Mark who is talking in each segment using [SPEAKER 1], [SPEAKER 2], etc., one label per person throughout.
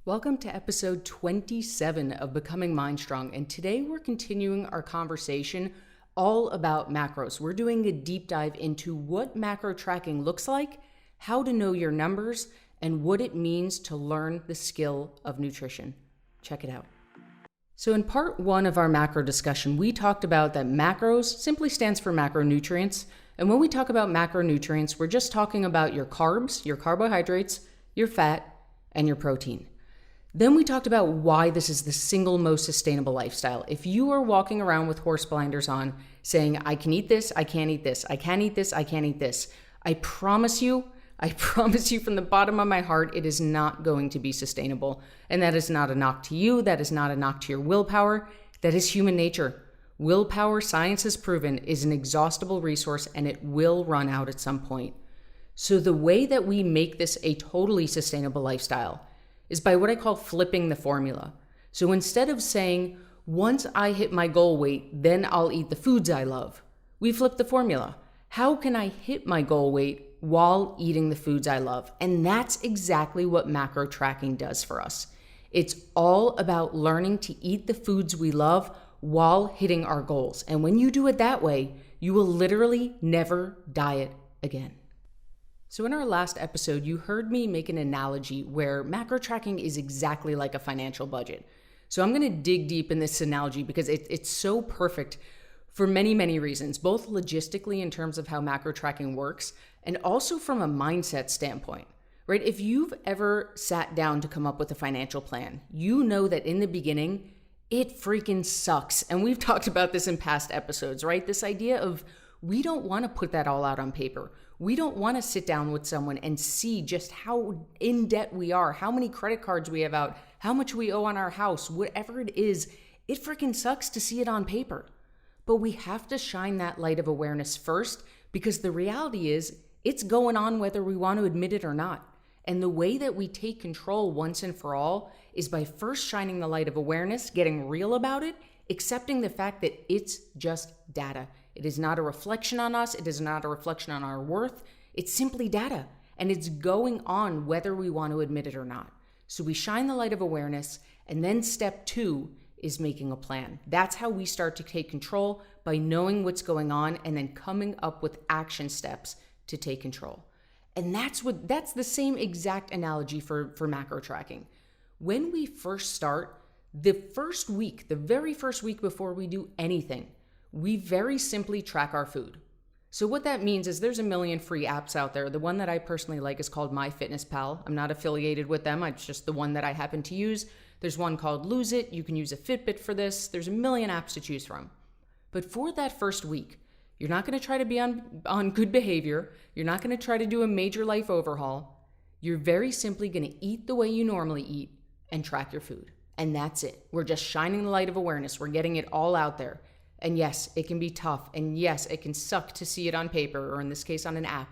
[SPEAKER 1] Welcome to episode 27 of Becoming MindStrong, and today we're continuing our conversation all about macros. We're doing a deep dive into what macro tracking looks like, how to know your numbers, and what it means to learn the skill of nutrition. Check it out. So in part one of our macro discussion, we talked about that macros simply stands for macronutrients. And when we talk about macronutrients, we're just talking about your carbs, your carbohydrates, your fat, and your protein. Then we talked about why this is the single most sustainable lifestyle. If you are walking around with horse blinders on saying, I can eat this, I can't eat this, I can't eat this, I can't eat this, I promise you from the bottom of my heart, it is not going to be sustainable. And that is not a knock to you. That is not a knock to your willpower. That is human nature. Willpower, science has proven, is an exhaustible resource and it will run out at some point. So the way that we make this a totally sustainable lifestyle is by what I call flipping the formula. So instead of saying, once I hit my goal weight, then I'll eat the foods I love, we flip the formula. How can I hit my goal weight while eating the foods I love? And that's exactly what macro tracking does for us. It's all about learning to eat the foods we love while hitting our goals. And when you do it that way, you will literally never diet again. So in our last episode, you heard me make an analogy where macro tracking is exactly like a financial budget. So I'm going to dig deep in this analogy because it's so perfect for many, many reasons, both logistically in terms of how macro tracking works and also from a mindset standpoint, right? If you've ever sat down to come up with a financial plan, you know that in the beginning, it freaking sucks. And we've talked about this in past episodes, right? This idea of we don't want to put that all out on paper. We don't want to sit down with someone and see just how in debt we are, how many credit cards we have out, how much we owe on our house, whatever it is. It freaking sucks to see it on paper. But we have to shine that light of awareness first because the reality is it's going on whether we want to admit it or not. And the way that we take control once and for all is by first shining the light of awareness, getting real about it, accepting the fact that it's just data. It is not a reflection on us. It is not a reflection on our worth. It's simply data. And it's going on whether we want to admit it or not. So we shine the light of awareness. And then step 2 is making a plan. That's how we start to take control, by knowing what's going on and then coming up with action steps to take control. And that's the same exact analogy for macro tracking. When we first start, the very first week before we do anything, we very simply track our food. So what that means is there's a million free apps out there. The one that I personally like is called MyFitnessPal. I'm not affiliated with them. It's just the one that I happen to use. There's one called Lose It. You can use a Fitbit for this. There's a million apps to choose from. But for that first week, you're not going to try to be on good behavior. You're not going to try to do a major life overhaul. You're very simply going to eat the way you normally eat and track your food. And that's it. We're just shining the light of awareness. We're getting it all out there. And yes, it can be tough. And yes, it can suck to see it on paper, or in this case on an app.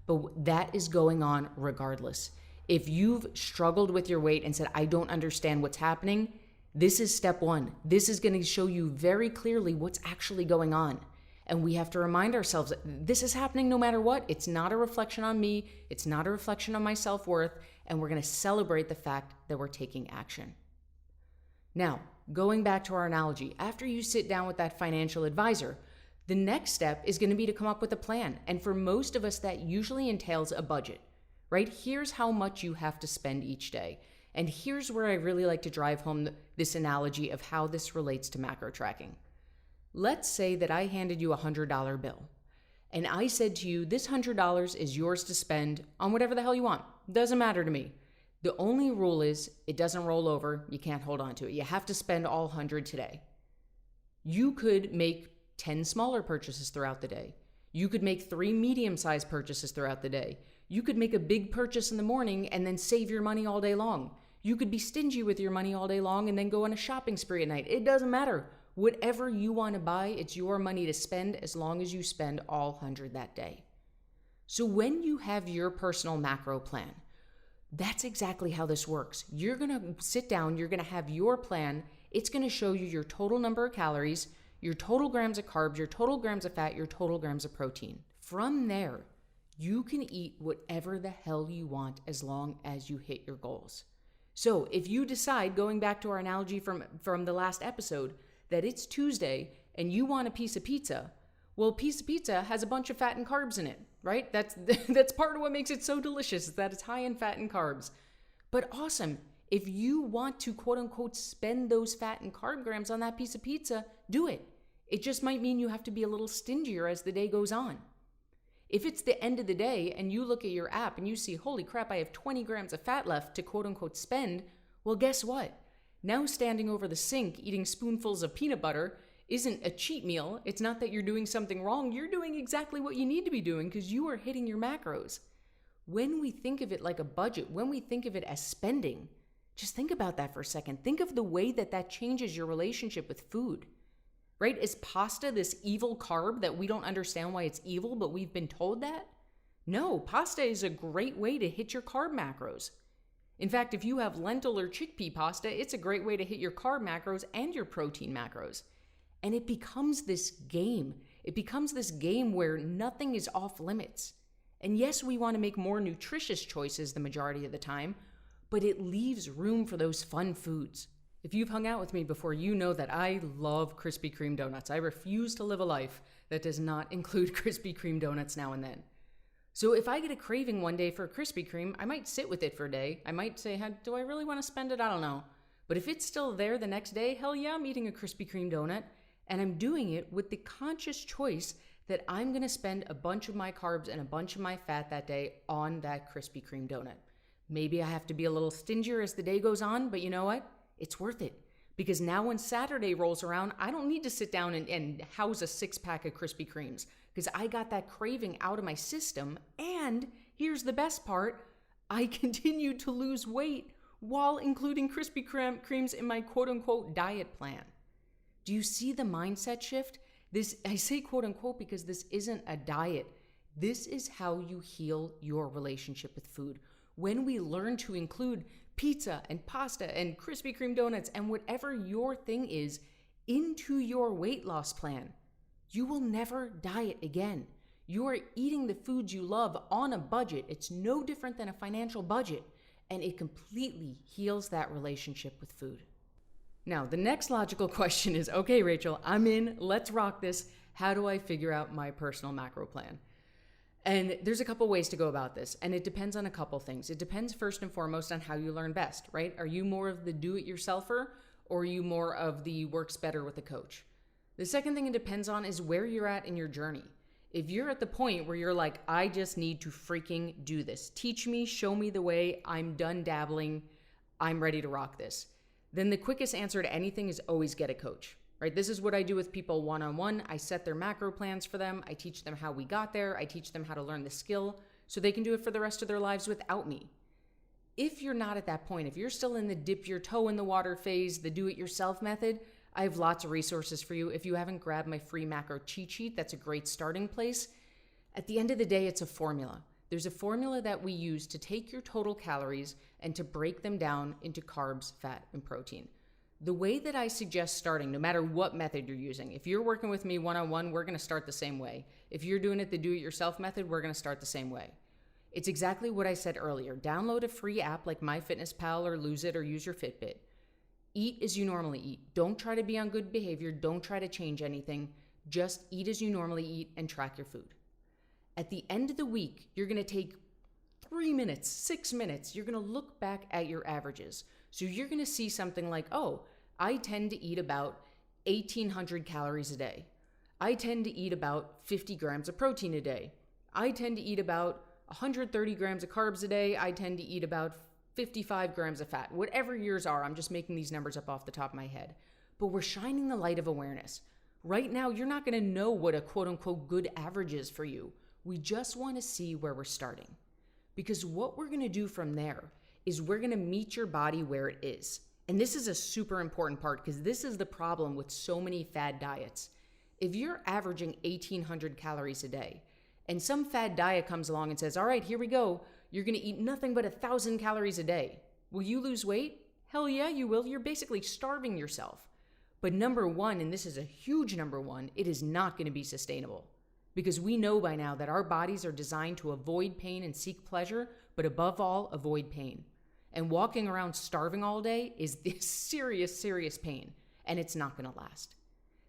[SPEAKER 1] But that is going on regardless. If you've struggled with your weight and said, I don't understand what's happening, this is step 1. This is going to show you very clearly what's actually going on. And we have to remind ourselves that this is happening no matter what. It's not a reflection on me. It's not a reflection on my self-worth. And we're going to celebrate the fact that we're taking action. Now, going back to our analogy, after you sit down with that financial advisor, the next step is going to be to come up with a plan. And for most of us, that usually entails a budget, right? Here's how much you have to spend each day. And here's where I really like to drive home this analogy of how this relates to macro tracking. Let's say that I handed you a $100 bill and I said to you, this $100 is yours to spend on whatever the hell you want. Doesn't matter to me. The only rule is it doesn't roll over. You can't hold on to it. You have to spend all 100 today. You could make 10 smaller purchases throughout the day. You could make 3 medium-sized purchases throughout the day. You could make a big purchase in the morning and then save your money all day long. You could be stingy with your money all day long and then go on a shopping spree at night. It doesn't matter. Whatever you want to buy, it's your money to spend as long as you spend all 100 that day. So when you have your personal macro plan, that's exactly how this works. You're going to sit down, you're going to have your plan. It's going to show you your total number of calories, your total grams of carbs, your total grams of fat, your total grams of protein. From there, you can eat whatever the hell you want as long as you hit your goals. So if you decide, going back to our analogy from the last episode, that it's Tuesday and you want a piece of pizza, well, a piece of pizza has a bunch of fat and carbs in it, right? That's part of what makes it so delicious, is that it's high in fat and carbs. But awesome, if you want to quote unquote spend those fat and carb grams on that piece of pizza, do it. It just might mean you have to be a little stingier as the day goes on. If it's the end of the day and you look at your app and you see, holy crap, I have 20 grams of fat left to quote unquote spend, well, guess what? Now standing over the sink eating spoonfuls of peanut butter isn't a cheat meal. It's not that you're doing something wrong. You're doing exactly what you need to be doing because you are hitting your macros. When we think of it like a budget, when we think of it as spending, just think about that for a second. Think of the way that changes your relationship with food. Right? Is pasta this evil carb that we don't understand why it's evil, but we've been told that? No, pasta is a great way to hit your carb macros. In fact, if you have lentil or chickpea pasta, it's a great way to hit your carb macros and your protein macros. And it becomes this game. It becomes this game where nothing is off limits. And yes, we want to make more nutritious choices the majority of the time, but it leaves room for those fun foods. If you've hung out with me before, you know that I love Krispy Kreme donuts. I refuse to live a life that does not include Krispy Kreme donuts now and then. So if I get a craving one day for a Krispy Kreme, I might sit with it for a day. I might say, do I really want to spend it? I don't know. But if it's still there the next day, hell yeah, I'm eating a Krispy Kreme donut. And I'm doing it with the conscious choice that I'm going to spend a bunch of my carbs and a bunch of my fat that day on that Krispy Kreme donut. Maybe I have to be a little stingier as the day goes on, but you know what? It's worth it. Because now when Saturday rolls around, I don't need to sit down and house a 6-pack of Krispy Kremes because I got that craving out of my system. And here's the best part, I continue to lose weight while including Krispy Kremes in my quote unquote diet plan. Do you see the mindset shift? I say quote unquote because this isn't a diet. This is how you heal your relationship with food. When we learn to include pizza and pasta and Krispy Kreme donuts and whatever your thing is into your weight loss plan, you will never diet again. You are eating the foods you love on a budget. It's no different than a financial budget, and it completely heals that relationship with food. Now, the next logical question is, okay, Rachel, I'm in, let's rock this. How do I figure out my personal macro plan? And there's a couple ways to go about this, and it depends on a couple things. It depends first and foremost on how you learn best, right? Are you more of the do-it-yourselfer, or are you more of the works better with a coach? The second thing it depends on is where you're at in your journey. If you're at the point where you're like, I just need to freaking do this. Teach me, show me the way, I'm done dabbling, I'm ready to rock this. Then the quickest answer to anything is always get a coach. Right? This is what I do with people one-on-one. I set their macro plans for them. I teach them how we got there. I teach them how to learn the skill so they can do it for the rest of their lives without me. If you're not at that point, if you're still in the dip your toe in the water phase, the do-it-yourself method, I have lots of resources for you. If you haven't grabbed my free macro cheat sheet, that's a great starting place. At the end of the day, it's a formula. There's a formula that we use to take your total calories and to break them down into carbs, fat, and protein. The way that I suggest starting, no matter what method you're using, if you're working with me one-on-one, we're going to start the same way. If you're doing it the do-it-yourself method, we're going to start the same way. It's exactly what I said earlier. Download a free app like MyFitnessPal or Lose It or use your Fitbit. Eat as you normally eat. Don't try to be on good behavior. Don't try to change anything. Just eat as you normally eat and track your food. At the end of the week, you're going to take 3 minutes, 6 minutes. You're going to look back at your averages. So you're going to see something like, oh, I tend to eat about 1,800 calories a day. I tend to eat about 50 grams of protein a day. I tend to eat about 130 grams of carbs a day. I tend to eat about 55 grams of fat. Whatever yours are, I'm just making these numbers up off the top of my head. But we're shining the light of awareness. Right now, you're not going to know what a quote-unquote good average is for you. We just want to see where we're starting. Because what we're going to do from there is we're going to meet your body where it is. And this is a super important part because this is the problem with so many fad diets. If you're averaging 1,800 calories a day and some fad diet comes along and says, all right, here we go. You're going to eat nothing but 1,000 calories a day. Will you lose weight? Hell yeah, you will. You're basically starving yourself. But number one, and this is a huge number one, it is not going to be sustainable. Because we know by now that our bodies are designed to avoid pain and seek pleasure, but above all, avoid pain. And walking around starving all day is this serious, serious pain, and it's not going to last.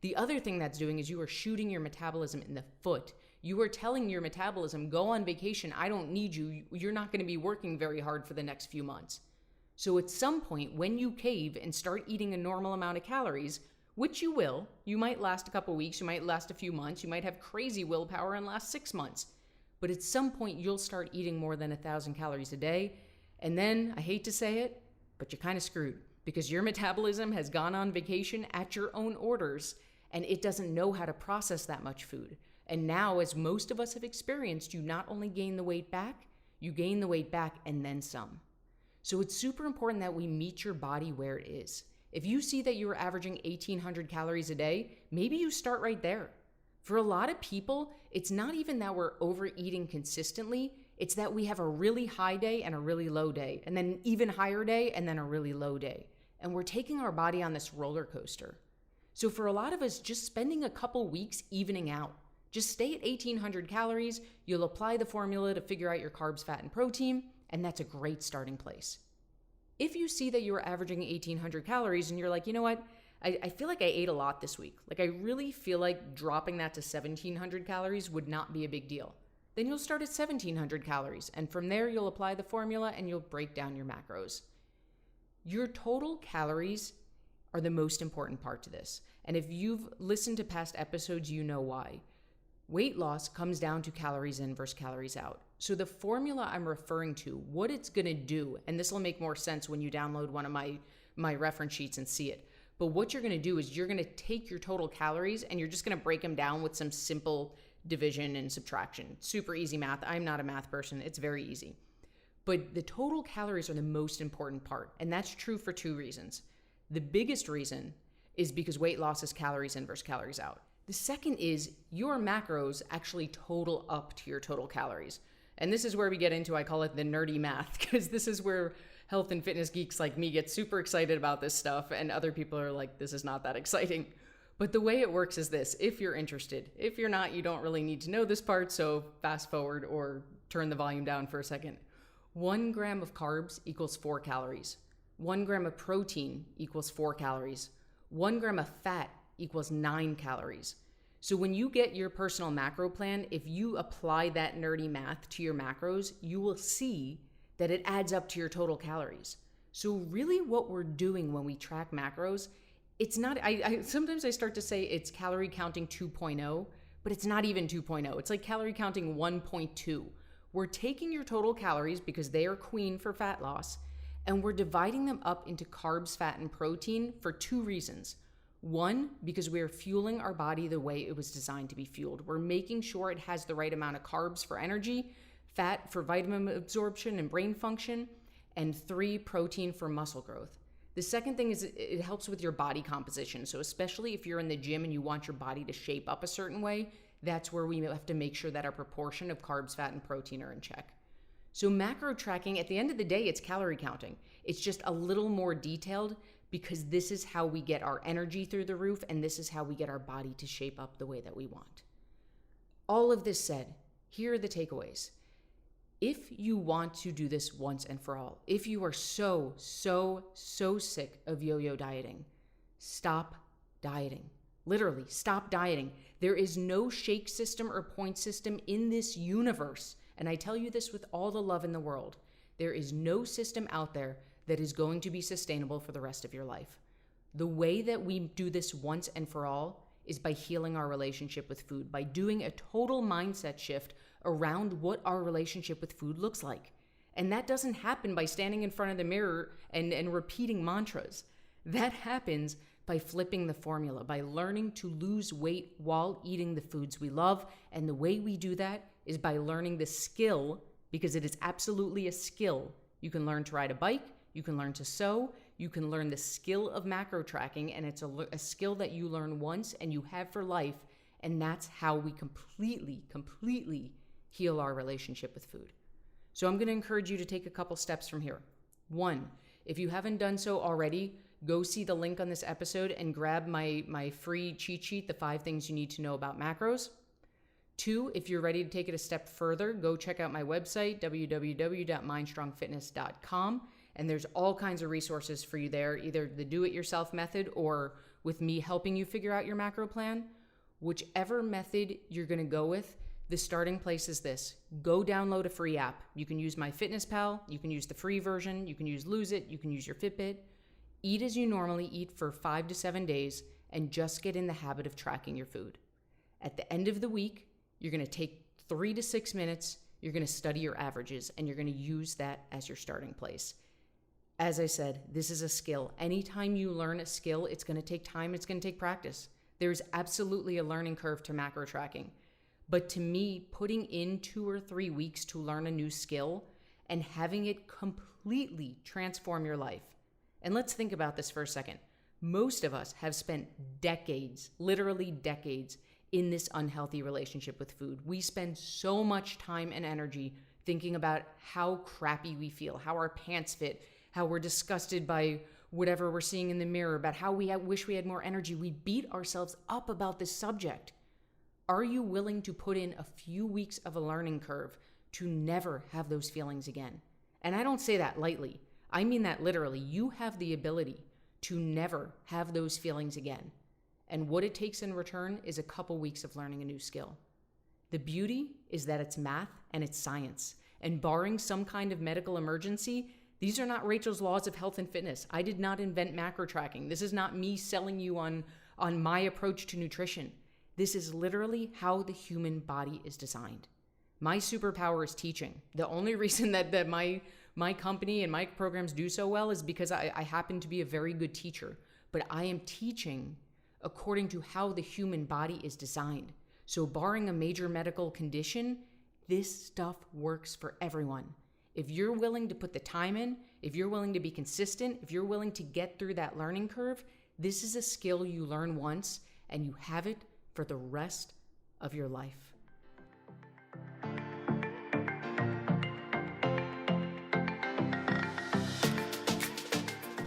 [SPEAKER 1] The other thing that's doing is you are shooting your metabolism in the foot. You are telling your metabolism, go on vacation, I don't need you, you're not going to be working very hard for the next few months. So at some point, when you cave and start eating a normal amount of calories, which you will, you might last a couple weeks, you might last a few months, you might have crazy willpower and last 6 months. But at some point, you'll start eating more than 1,000 calories a day. And then, I hate to say it, but you're kind of screwed because your metabolism has gone on vacation at your own orders and it doesn't know how to process that much food. And now, as most of us have experienced, you not only gain the weight back, you gain the weight back and then some. So it's super important that we meet your body where it is. If you see that you're averaging 1,800 calories a day, maybe you start right there. For a lot of people, it's not even that we're overeating consistently, it's that we have a really high day and a really low day, and then an even higher day and then a really low day. And we're taking our body on this roller coaster. So for a lot of us, just spending a couple weeks evening out. Just stay at 1,800 calories, you'll apply the formula to figure out your carbs, fat, and protein, and that's a great starting place. If you see that you're averaging 1,800 calories and you're like, you know what, I feel like I ate a lot this week. Like I really feel like dropping that to 1,700 calories would not be a big deal. Then you'll start at 1,700 calories, and from there you'll apply the formula and you'll break down your macros. Your total calories are the most important part to this. And if you've listened to past episodes, you know why. Weight loss comes down to calories in versus calories out. So the formula I'm referring to, what it's going to do, and this will make more sense when you download one of my reference sheets and see it. But what you're going to do is you're going to take your total calories and you're just going to break them down with some simple division and subtraction. Super easy math. I'm not a math person. It's very easy. But the total calories are the most important part. And that's true for two reasons. The biggest reason is because weight loss is calories in versus calories out. The second is your macros actually total up to your total calories. And this is where we get into, I call it the nerdy math, because this is where health and fitness geeks like me get super excited about this stuff, and other people are like, this is not that exciting. But the way it works is this, if you're interested. If you're not, you don't really need to know this part, so fast forward or turn the volume down for a second. 1 gram of carbs equals 4 calories. 1 gram of protein equals 4 calories. 1 gram of fat equals 9 calories. So when you get your personal macro plan, if you apply that nerdy math to your macros, you will see that it adds up to your total calories. So really what we're doing when we track macros, it's not, sometimes I start to say it's calorie counting 2.0, but it's not even 2.0. It's like calorie counting 1.2. We're taking your total calories because they are queen for fat loss, and we're dividing them up into carbs, fat, and protein for 2 reasons. 1, because we are fueling our body the way it was designed to be fueled. We're making sure it has the right amount of carbs for energy, fat for vitamin absorption and brain function, and 3, protein for muscle growth. The second thing is it helps with your body composition. So especially if you're in the gym and you want your body to shape up a certain way, that's where we have to make sure that our proportion of carbs, fat, and protein are in check. So macro tracking, at the end of the day, it's calorie counting. It's just a little more detailed because this is how we get our energy through the roof, and this is how we get our body to shape up the way that we want. All of this said, here are the takeaways. If you want to do this once and for all, if you are so sick of yo-yo dieting, stop dieting. Literally, stop dieting. There is no shake system or point system in this universe, and I tell you this with all the love in the world. There is no system out there that is going to be sustainable for the rest of your life. The way that we do this once and for all is by healing our relationship with food, by doing a total mindset shift around what our relationship with food looks like. And that doesn't happen by standing in front of the mirror and repeating mantras. That happens by flipping the formula, by learning to lose weight while eating the foods we love. And the way we do that is by learning the skill, because it is absolutely a skill. You can learn to ride a bike, you can learn to sew, you can learn the skill of macro tracking, and it's a skill that you learn once and you have for life, and that's how we completely heal our relationship with food. So I'm going to encourage you to take a couple steps from here. 1, if you haven't done so already, go see the link on this episode and grab my free cheat sheet, the 5 things you need to know about macros. 2, if you're ready to take it a step further, go check out my website, www.mindstrongfitness.com. And there's all kinds of resources for you there, either the do-it-yourself method or with me helping you figure out your macro plan. Whichever method you're going to go with, the starting place is this. Go download a free app. You can use MyFitnessPal, you can use the free version, you can use Lose It, you can use your Fitbit. Eat as you normally eat for 5 to 7 days and just get in the habit of tracking your food. At the end of the week, you're going to take 3 to 6 minutes, you're going to study your averages, and you're going to use that as your starting place. As I said, this is a skill. Anytime you learn a skill, it's going to take time, it's going to take practice. There's absolutely a learning curve to macro tracking. But to me, putting in 2 or 3 weeks to learn a new skill and having it completely transform your life. And let's think about this for a second. Most of us have spent decades, literally decades, in this unhealthy relationship with food. We spend so much time and energy thinking about how crappy we feel, how our pants fit, how we're disgusted by whatever we're seeing in the mirror, about how we wish we had more energy. We beat ourselves up about this subject. Are you willing to put in a few weeks of a learning curve to never have those feelings again? And I don't say that lightly. I mean that literally. You have the ability to never have those feelings again. And what it takes in return is a couple weeks of learning a new skill. The beauty is that it's math and it's science. And barring some kind of medical emergency, these are not Rachel's laws of health and fitness. I did not invent macro tracking. This is not me selling you on my approach to nutrition. This is literally how the human body is designed. My superpower is teaching. The only reason that my company and my programs do so well is because I happen to be a very good teacher. But I am teaching according to how the human body is designed. So barring a major medical condition, this stuff works for everyone. If you're willing to put the time in, if you're willing to be consistent, if you're willing to get through that learning curve, this is a skill you learn once and you have it for the rest of your life.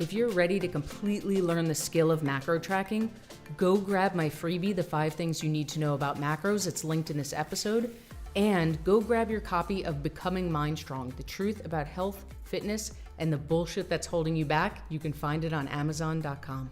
[SPEAKER 1] If you're ready to completely learn the skill of macro tracking, go grab my freebie, The 5 Things You Need to Know About Macros. It's linked in this episode. And go grab your copy of Becoming MindStrong, The Truth About Health, Fitness, and the Bullshit That's Holding You Back. You can find it on Amazon.com.